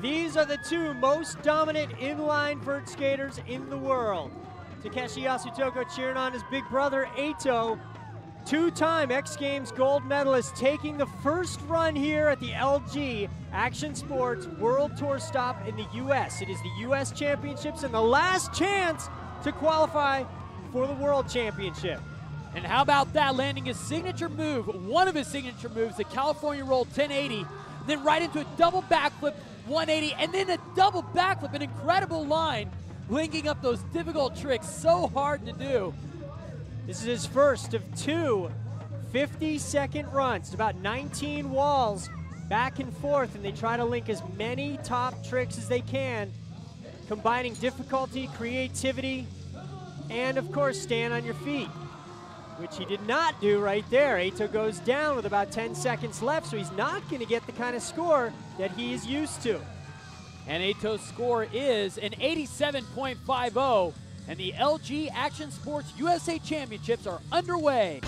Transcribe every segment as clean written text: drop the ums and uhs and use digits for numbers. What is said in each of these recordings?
These are the two most dominant inline vert skaters in the world. Takeshi Yasutoko cheering on his big brother, Eito, two-time X Games gold medalist, taking the first run here at the LG Action Sports World Tour stop in the U.S. It is the U.S. Championships and the last chance to qualify for the World Championship. And how about that, landing his signature move, one of his signature moves, the California Roll 1080, then right into a double backflip 180, and then a double backflip, an incredible line, linking up those difficult tricks, so hard to do. This is his first of two 50-second runs. It's about 19 walls back and forth, and they try to link as many top tricks as they can, combining difficulty, creativity, and of course, stand on your feet, which he did not do right there. Eito goes down with about 10 seconds left, so he's not going to get the kind of score that he is used to. And Eito's score is an 87.50, and the LG Action Sports USA Championships are underway.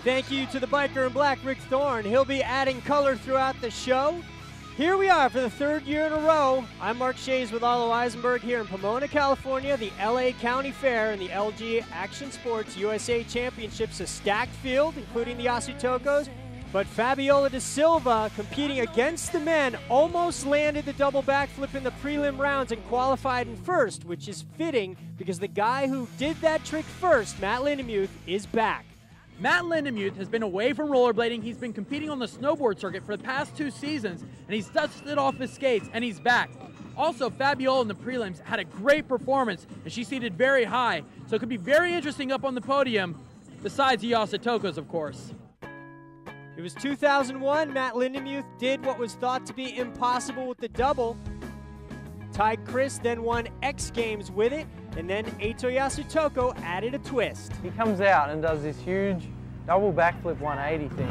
Thank you to the biker in black, Rick Thorne. He'll be adding color throughout the show. Here we are for the third year in a row. I'm Mark Shays with Otto Eisenberg here in Pomona, California, the LA County Fair and the LG Action Sports USA Championships, a stacked field, including the Yasutokos. But Fabiola da Silva, competing against the men, almost landed the double backflip in the prelim rounds and qualified in first, which is fitting because the guy who did that trick first, Matt Lindemuth, is back. Matt Lindemuth has been away from rollerblading. He's been competing on the snowboard circuit for the past 2 seasons, and he's dusted off his skates, and he's back. Also, Fabiola in the prelims had a great performance, and she seated very high, so it could be very interesting up on the podium, besides the Yasutokos, of course. It was 2001. Matt Lindemuth did what was thought to be impossible with the double. Ty Chris then won X Games with it, and then Eito Yasutoko added a twist. He comes out and does this huge double backflip 180 thing.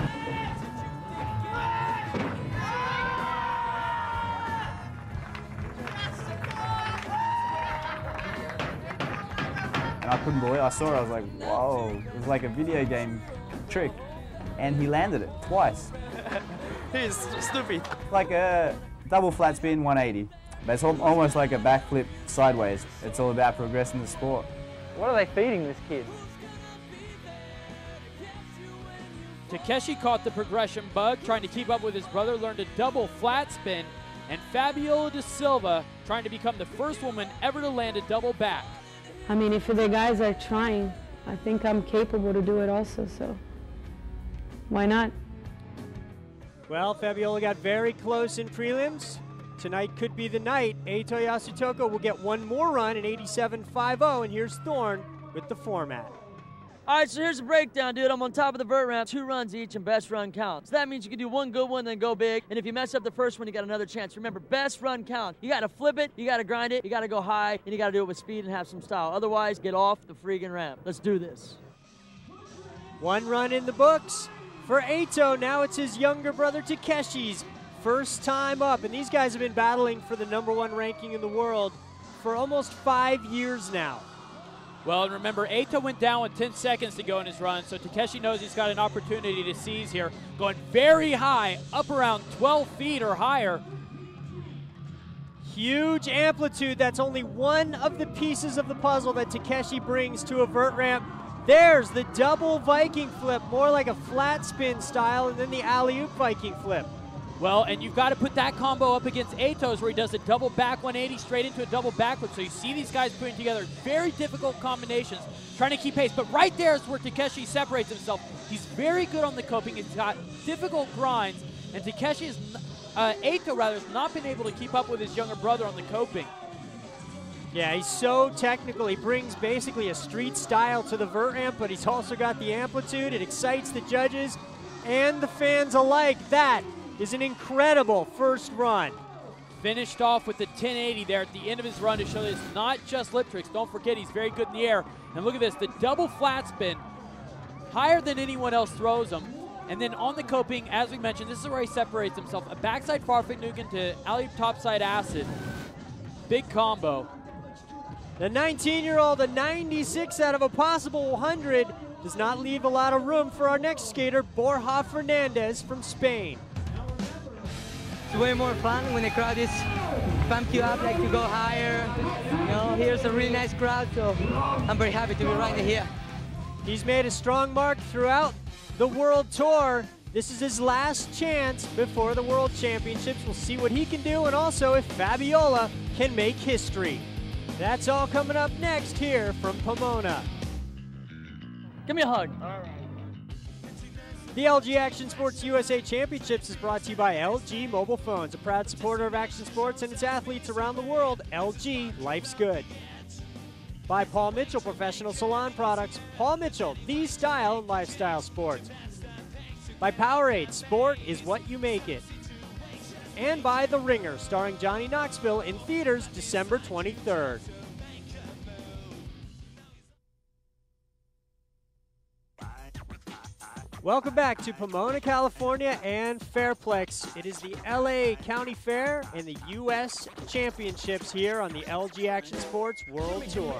And I couldn't believe it. I saw it, I was like, whoa. It was like a video game trick. And he landed it twice. He's stupid. Like a double flat spin 180. But it's almost like a backflip sideways. It's all about progressing the sport. What are they feeding this kid? Takeshi caught the progression bug, trying to keep up with his brother, learned a double flat spin, and Fabiola da Silva trying to become the first woman ever to land a double back. I mean, if the guys are trying, I think I'm capable to do it also, so why not? Well, Fabiola got very close in prelims. Tonight could be the night. Eito Yasutoko will get one more run in 87.50, and here's Thorne with the format. All right, so here's the breakdown, dude. I'm on top of the vert ramp, 2 runs each, and best run counts. That means you can do one good one, then go big. And if you mess up the first one, you got another chance. Remember, best run count. You got to flip it, you got to grind it, you got to go high, and you got to do it with speed and have some style. Otherwise, get off the freaking ramp. Let's do this. One run in the books for Eito. Now it's his younger brother Takeshi's first time up, and these guys have been battling for the #1 ranking in the world for almost 5 years now. Well, and remember, Eito went down with 10 seconds to go in his run, so Takeshi knows he's got an opportunity to seize here. Going very high, up around 12 feet or higher. Huge amplitude. That's only one of the pieces of the puzzle that Takeshi brings to a vert ramp. There's the double Viking flip, more like a flat spin style, and then the alley-oop Viking flip. Well, and you've got to put that combo up against Atos, where he does a double back 180 straight into a double backward. So you see these guys putting together very difficult combinations, trying to keep pace. But right there is where Takeshi separates himself. He's very good on the coping. He's got difficult grinds, and Takeshi is, Ato rather, has not been able to keep up with his younger brother on the coping. Yeah, he's so technical. He brings basically a street style to the vert ramp, but he's also got the amplitude. It excites the judges and the fans alike. That is an incredible first run. Finished off with the 1080 there at the end of his run to show that it's not just lip tricks. Don't forget, he's very good in the air. And look at this, the double flat spin, higher than anyone else throws them. And then on the coping, as we mentioned, this is where he separates himself. A backside farfig Nuken to alley-oop topside acid. Big combo. The 19-year-old, a 96 out of a possible 100, does not leave a lot of room for our next skater, Borja Fernandez from Spain. It's way more fun when the crowd is pump you up, like to go higher. You know, here's a really nice crowd, so I'm very happy to be right here. He's made a strong mark throughout the World Tour. This is his last chance before the World Championships. We'll see what he can do, and also if Fabiola can make history. That's all coming up next here from Pomona. Give me a hug. All right. The LG Action Sports USA Championships is brought to you by LG Mobile Phones, a proud supporter of action sports and its athletes around the world. LG, life's good. By Paul Mitchell Professional Salon Products. Paul Mitchell, the style and lifestyle sports. By Powerade, sport is what you make it. And by The Ringer, starring Johnny Knoxville, in theaters December 23rd. Welcome back to Pomona, California and Fairplex. It is the LA County Fair and the U.S. Championships here on the LG Action Sports World Tour.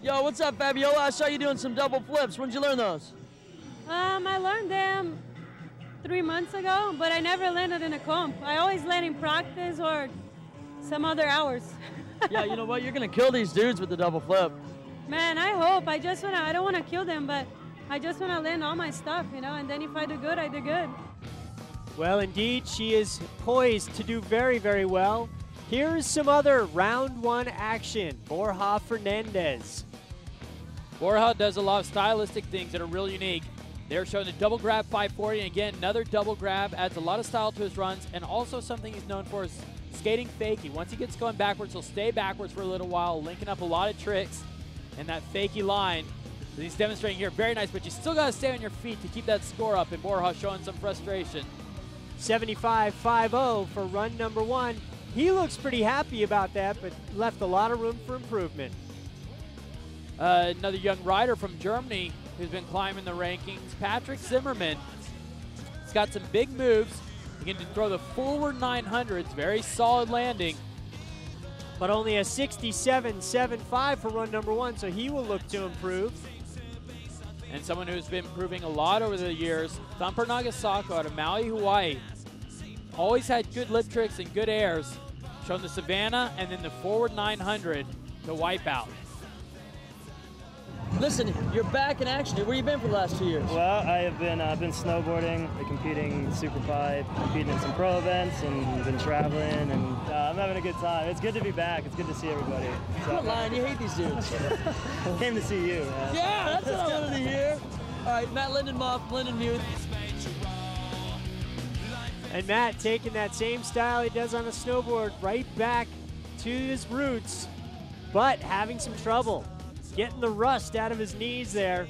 Yo, what's up, Fabiola? I saw you doing some double flips. When did you learn those? I learned them 3 months ago, but I never landed in a comp. I always land in practice or some other hours. Yeah, you know what? You're going to kill these dudes with the double flip. Man, I hope. I don't want to kill them, but I just want to land all my stuff, you know, and then if I do good, I do good. Well, indeed, she is poised to do very, very well. Here's some other round one action. Borja Fernandez. Borja does a lot of stylistic things that are real unique. They're showing the double grab 540, and again, another double grab, adds a lot of style to his runs, and also something he's known for is skating fakie. Once he gets going backwards, he'll stay backwards for a little while, linking up a lot of tricks, and that fakie line that he's demonstrating here, very nice, but you still got to stay on your feet to keep that score up, and Borja showing some frustration. 75.50 for run number one. He looks pretty happy about that, but left a lot of room for improvement. Another young rider from Germany who's been climbing the rankings, Patrick Zimmerman. He's got some big moves. He can throw the forward 900s, very solid landing. But only a 67.75 for run number one, so he will look to improve. And someone who's been improving a lot over the years, Thumper Nagasako out of Maui, Hawaii. Always had good lip tricks and good airs. Showing the Savannah and then the forward 900 to wipe out. Listen, you're back in action. Where you been for the last 2 years? Well, I have been snowboarding, competing super pipe, competing in some pro events, and been traveling, and I'm having a good time. It's good to be back. It's good to see everybody. So, Quit lying. You hate these dudes. Came to see you, man. Yeah, that's what I wanted to hear. All right, Matt Lindenmuth, Lindenmuth. And Matt taking that same style he does on the snowboard right back to his roots, but having some trouble getting the rust out of his knees there.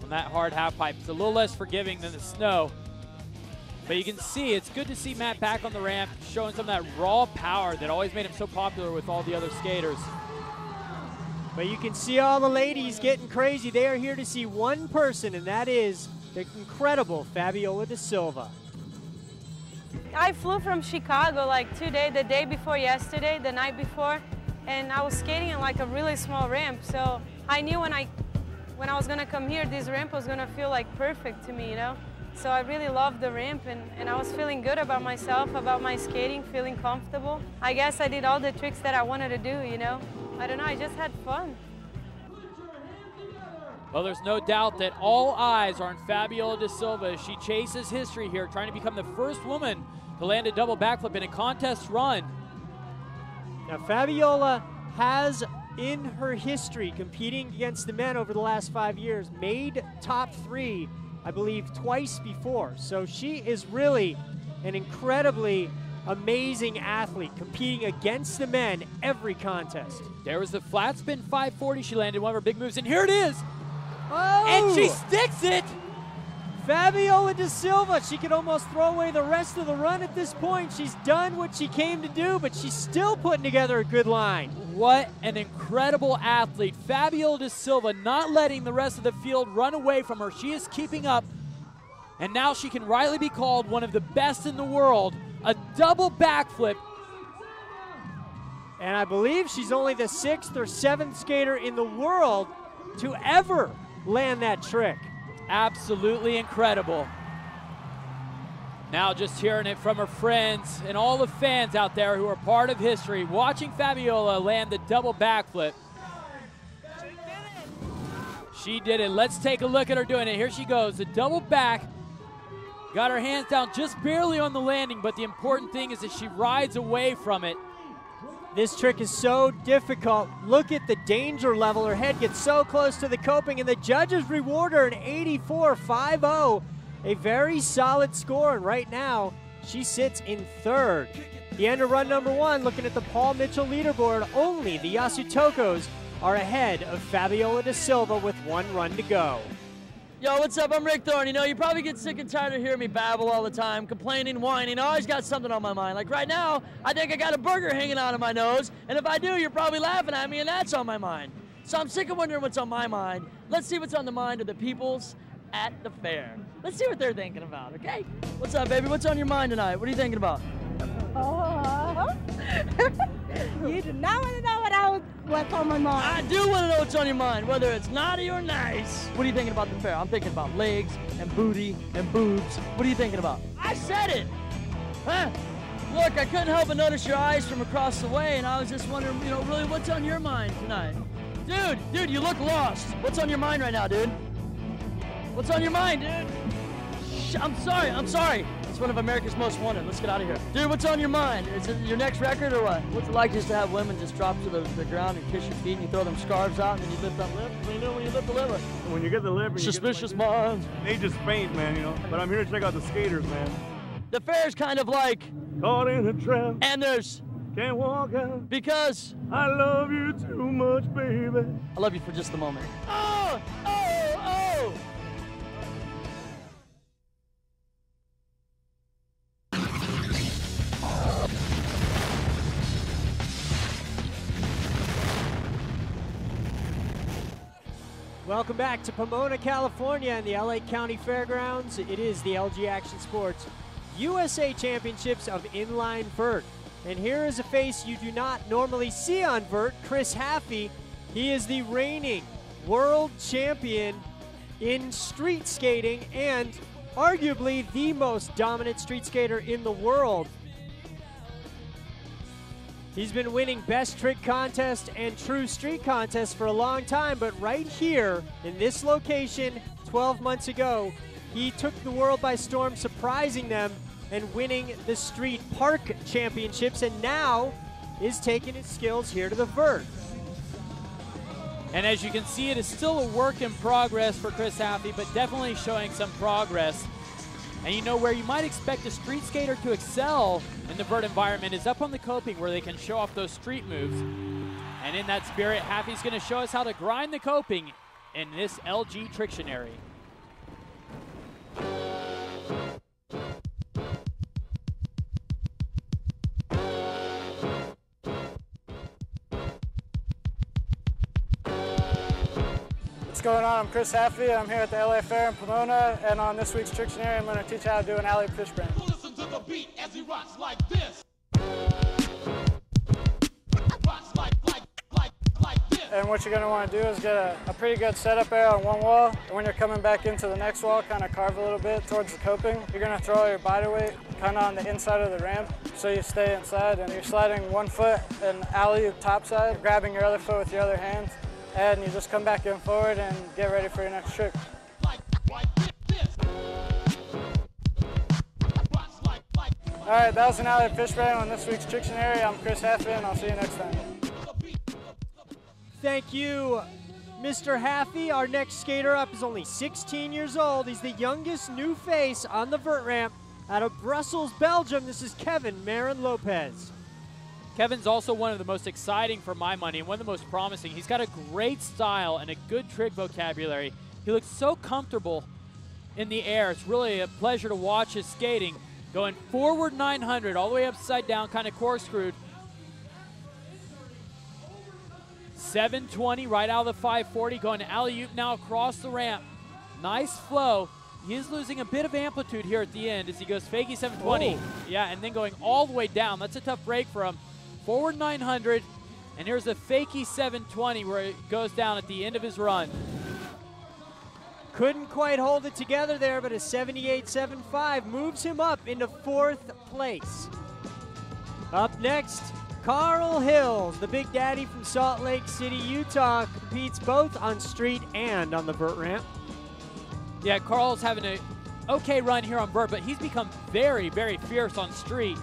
On that hard half pipe, it's a little less forgiving than the snow. But you can see, it's good to see Matt back on the ramp, showing some of that raw power that always made him so popular with all the other skaters. But you can see all the ladies getting crazy. They are here to see one person, and that is the incredible Fabiola da Silva. I flew from Chicago like the day before yesterday, the night before, and I was skating in like a really small ramp. So I knew when I was gonna come here, this ramp was gonna feel like perfect to me, you know? So I really loved the ramp, and I was feeling good about myself, about my skating, feeling comfortable. I guess I did all the tricks that I wanted to do, you know? I don't know, I just had fun. Well, there's no doubt that all eyes are on Fabiola da Silva as she chases history here, trying to become the first woman to land a double backflip in a contest run. Now, Fabiola has, in her history, competing against the men over the last 5 years, made top 3, I believe, twice before. So she is really an incredibly amazing athlete, competing against the men every contest. There was the flat spin 540. She landed one of her big moves, and here it is. Oh! And she sticks it. Fabiola da Silva, she could almost throw away the rest of the run at this point. She's done what she came to do, but she's still putting together a good line. What an incredible athlete. Fabiola da Silva not letting the rest of the field run away from her. She is keeping up, and now she can rightly be called one of the best in the world. A double backflip. And I believe she's only the 6th or 7th skater in the world to ever land that trick. Absolutely incredible. Now just hearing it from her friends and all the fans out there who are part of history, watching Fabiola land the double backflip. She did it. Let's take a look at her doing it. Here she goes, the double back. Got her hands down just barely on the landing, but the important thing is that she rides away from it. This trick is so difficult. Look at the danger level. Her head gets so close to the coping, and the judges reward her an 84.50. A very solid score, and right now, she sits in 3rd. The end of run number 1, looking at the Paul Mitchell leaderboard, only the Yasutokos are ahead of Fabiola da Silva with 1 run to go. Yo, what's up? I'm Rick Thorne. You know, you probably get sick and tired of hearing me babble all the time, complaining, whining. I always got something on my mind. Like right now, I think I got a burger hanging out of my nose, and if I do, you're probably laughing at me, and that's on my mind. So I'm sick of wondering what's on my mind. Let's see what's on the mind of the peoples at the fair. Let's see what they're thinking about, okay? What's up, baby? What's on your mind tonight? What are you thinking about? You do not want to know what's on my mind. I do want to know what's on your mind, whether it's naughty or nice. What are you thinking about the fair? I'm thinking about legs and booty and boobs. What are you thinking about? I said it! Huh? Look, I couldn't help but notice your eyes from across the way, and I was just wondering, you know, really what's on your mind tonight? Dude, you look lost. What's on your mind right now, dude? What's on your mind, dude? I'm sorry. It's one of America's Most Wanted. Let's get out of here. Dude, what's on your mind? Is it your next record or what? What's it like just to have women just drop to the ground and kiss your feet and you throw them scarves out and then you lift that lip? What do you do when you lift the lip? When you get the lip, and Suspicious minds. They just faint, man, you know. But I'm here to check out the skaters, man. The fair's kind of like caught in a trap. And there's can't walk out because I love you too much, baby. I love you for just a moment. Oh! Oh! Oh! Welcome back to Pomona, California and the LA County Fairgrounds. It is the LG Action Sports USA Championships of Inline Vert. And here is a face you do not normally see on vert, Chris Haffey. He is the reigning world champion in street skating and arguably the most dominant street skater in the world. He's been winning best trick contest and true street contests for a long time, but right here in this location 12 months ago, he took the world by storm, surprising them and winning the street park championships, and now is taking his skills here to the vert. And as you can see, it is still a work in progress for Chris Haffey, but definitely showing some progress. And you know where you might expect a street skater to excel in the vert environment is up on the coping where they can show off those street moves. And in that spirit, Haffey's going to show us how to grind the coping in this LG Trictionary. What's going on? I'm Chris Haffey. I'm here at the LA Fair in Pomona, and on this week's Trictionary, I'm going to teach you how to do an alley fish brain. Listen to the beat as he rocks like this. Rocks like this. And what you're going to want to do is get a pretty good setup air on one wall. And when you're coming back into the next wall, kind of carve a little bit towards the coping. You're going to throw all your body weight kind of on the inside of the ramp so you stay inside. And you're sliding one foot and alley-oop topside, you're grabbing your other foot with your other hand. And you just come back in forward and get ready for your next trick. All right, that was an alley fish brain on this week's Trictionary. I'm Chris Haffey, and I'll see you next time. Thank you, Mr. Haffey. Our next skater up is only 16 years old. He's the youngest new face on the vert ramp out of Brussels, Belgium. This is Kevin Marin Lopez. Kevin's also one of the most exciting for my money and one of the most promising. He's got a great style and a good trick vocabulary. He looks so comfortable in the air. It's really a pleasure to watch his skating. Going forward 900, all the way upside down, kind of corkscrewed. 720 right out of the 540, going to alley-oop now across the ramp. Nice flow. He is losing a bit of amplitude here at the end as he goes fakie 720. Oh. Yeah, and then going all the way down. That's a tough break for him. Forward 900, and here's a fakie 720 where it goes down at the end of his run. Couldn't quite hold it together there, but a 78.75 moves him up into 4th place. Up next, Carl Hills, the big daddy from Salt Lake City, Utah, competes both on street and on the vert ramp. Yeah, Carl's having an okay run here on vert, but he's become very, very fierce on street.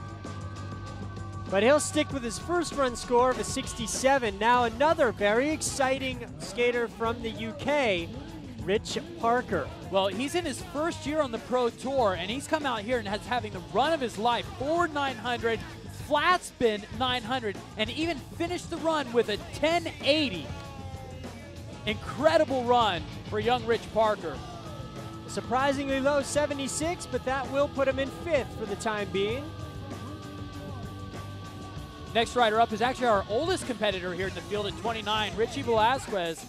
But he'll stick with his first run score of a 67. Now another very exciting skater from the UK, Rich Parker. Well, he's in his first year on the Pro Tour, and he's come out here and has having the run of his life. Forward 900, flat spin 900, and even finished the run with a 1080. Incredible run for young Rich Parker. Surprisingly low 76, but that will put him in 5th for the time being. Next rider up is actually our oldest competitor here in the field at 29, Richie Velasquez.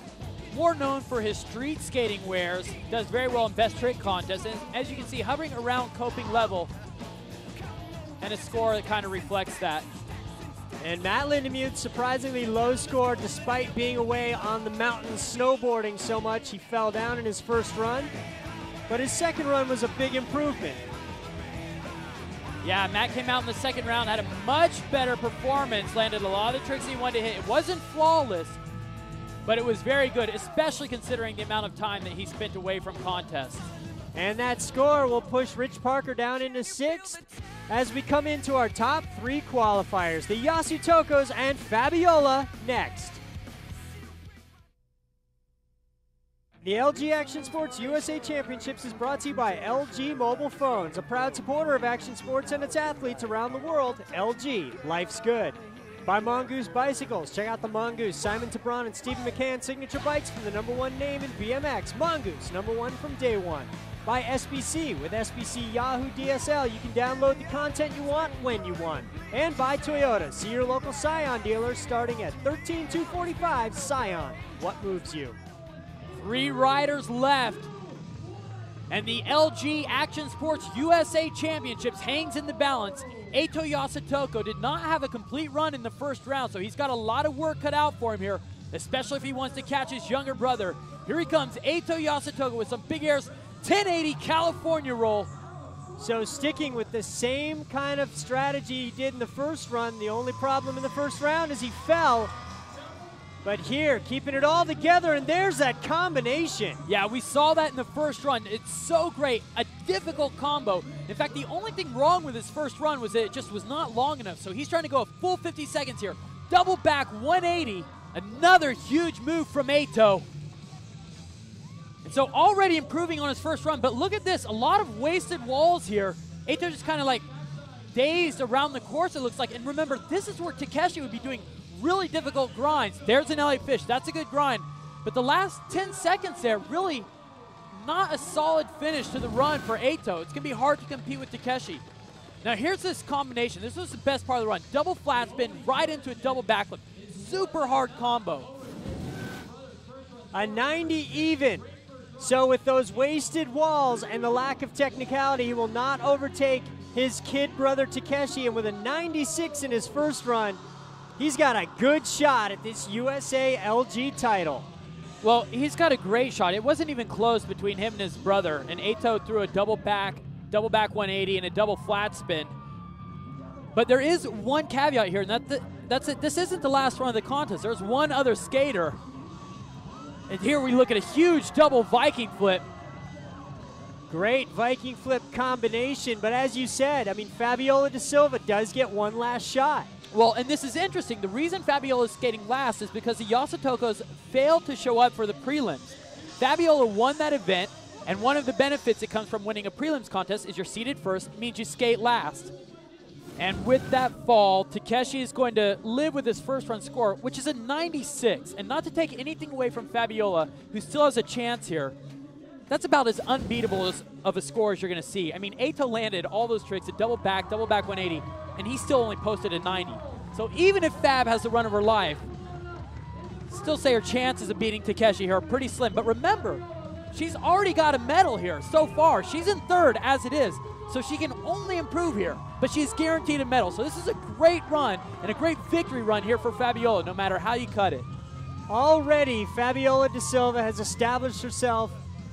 More known for his street skating wares, does very well in best trick contests, and as you can see, hovering around coping level, and a score that kind of reflects that. And Matt Lindemuth, surprisingly low score despite being away on the mountain snowboarding so much. He fell down in his first run, but his second run was a big improvement. Yeah, Matt came out in the second round, had a much better performance, landed a lot of the tricks he wanted to hit. It wasn't flawless, but it was very good, especially considering the amount of time that he spent away from contests. And that score will push Rich Parker down into 6th as we come into our top 3 qualifiers. The Yasutokos and Fabiola next. The LG Action Sports USA Championships is brought to you by LG Mobile Phones, a proud supporter of action sports and its athletes around the world. LG, life's good. By Mongoose Bicycles. Check out the Mongoose, Simon Tabron and Stephen McCann signature bikes from the #1 name in BMX. Mongoose, #1 from day one. By SBC. With SBC Yahoo DSL, you can download the content you want when you want. And by Toyota. See your local Scion dealer starting at $13,245. Scion, what moves you? 3 riders left, and the LG Action Sports USA Championships hangs in the balance. Eito Yasutoko did not have a complete run in the first round, so he's got a lot of work cut out for him here, especially if he wants to catch his younger brother. Here he comes, Eito Yasutoko with some big airs, 1080 California roll. So sticking with the same kind of strategy he did in the first run, the only problem in the first round is he fell. But here, keeping it all together, and there's that combination. Yeah, we saw that in the first run. It's so great, a difficult combo. In fact, the only thing wrong with his first run was that it just was not long enough. So he's trying to go a full 50 seconds here. Double back 180, another huge move from Eito. And so already improving on his first run, but look at this, a lot of wasted walls here. Eito just kind of like dazed around the course, it looks like. And remember, this is where Takeshi would be doing really difficult grinds. There's an LA fish, that's a good grind. But the last 10 seconds there, really not a solid finish to the run for Eito. It's gonna be hard to compete with Takeshi. Now here's this combination. This was the best part of the run. Double flat spin right into a double backflip. Super hard combo. A 90 even. So with those wasted walls and the lack of technicality, he will not overtake his kid brother Takeshi. And with a 96 in his first run, he's got a good shot at this USA LG title. Well, he's got a great shot. It wasn't even close between him and his brother. And Eto threw a double back 180 and a double flat spin. But there is one caveat here, and that's it. This isn't the last run of the contest. There's one other skater. And here we look at a huge double Viking flip. Great Viking flip combination, but as you said, I mean, Fabiola da Silva does get one last shot. Well, and this is interesting. The reason Fabiola is skating last is because the Yasutokos failed to show up for the prelims. Fabiola won that event, and one of the benefits that comes from winning a prelims contest is you're seated first, means you skate last. And with that fall, Takeshi is going to live with his first run score, which is a 96. And not to take anything away from Fabiola, who still has a chance here, that's about as unbeatable of a score as you're going to see. I mean, Eto landed all those tricks, a double back 180, and he still only posted a 90. So even if Fab has the run of her life, still say her chances of beating Takeshi here are pretty slim. But remember, she's already got a medal here so far. She's in third as it is, so she can only improve here, but she's guaranteed a medal. So this is a great run and a great victory run here for Fabiola, no matter how you cut it. Already, Fabiola da Silva has established herself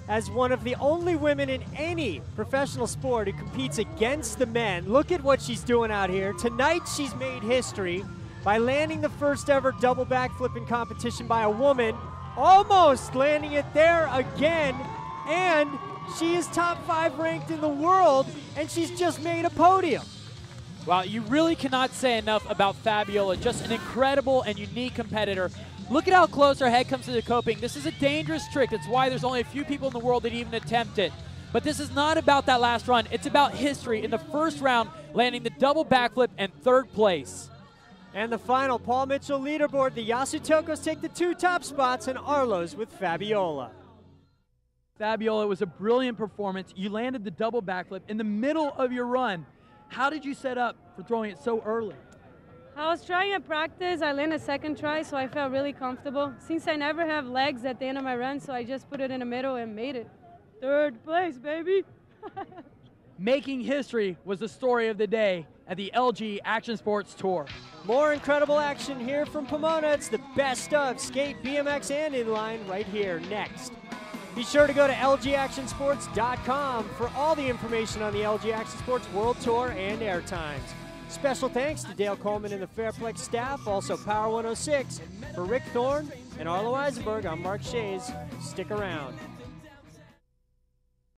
as one of the only women in any professional sport who competes against the men. Look at what she's doing out here. Tonight, she's made history by landing the first ever double backflip in competition by a woman, almost landing it there again, and she is top 5 ranked in the world, and she's just made a podium. Wow, you really cannot say enough about Fabiola. Just an incredible and unique competitor. Look at how close her head comes to the coping. This is a dangerous trick. That's why there's only a few people in the world that even attempt it. But this is not about that last run. It's about history in the first round, landing the double backflip and third place. And the final Paul Mitchell leaderboard, the Yasutokos take the 2 top spots and Arlos with Fabiola. Fabiola, it was a brilliant performance. You landed the double backflip in the middle of your run. How did you set up for throwing it so early? I was trying at practice. I landed second try, so I felt really comfortable. Since I never have legs at the end of my run, so I just put it in the middle and made it. Third place, baby. Making history was the story of the day at the LG Action Sports Tour. More incredible action here from Pomona. It's the best of skate, BMX, and inline right here next. Be sure to go to lgactionsports.com for all the information on the LG Action Sports World Tour and airtimes. Special thanks to Dale Coleman and the Fairplex staff, also Power 106. For Rick Thorne and Arlo Eisenberg, I'm Mark Shays. Stick around.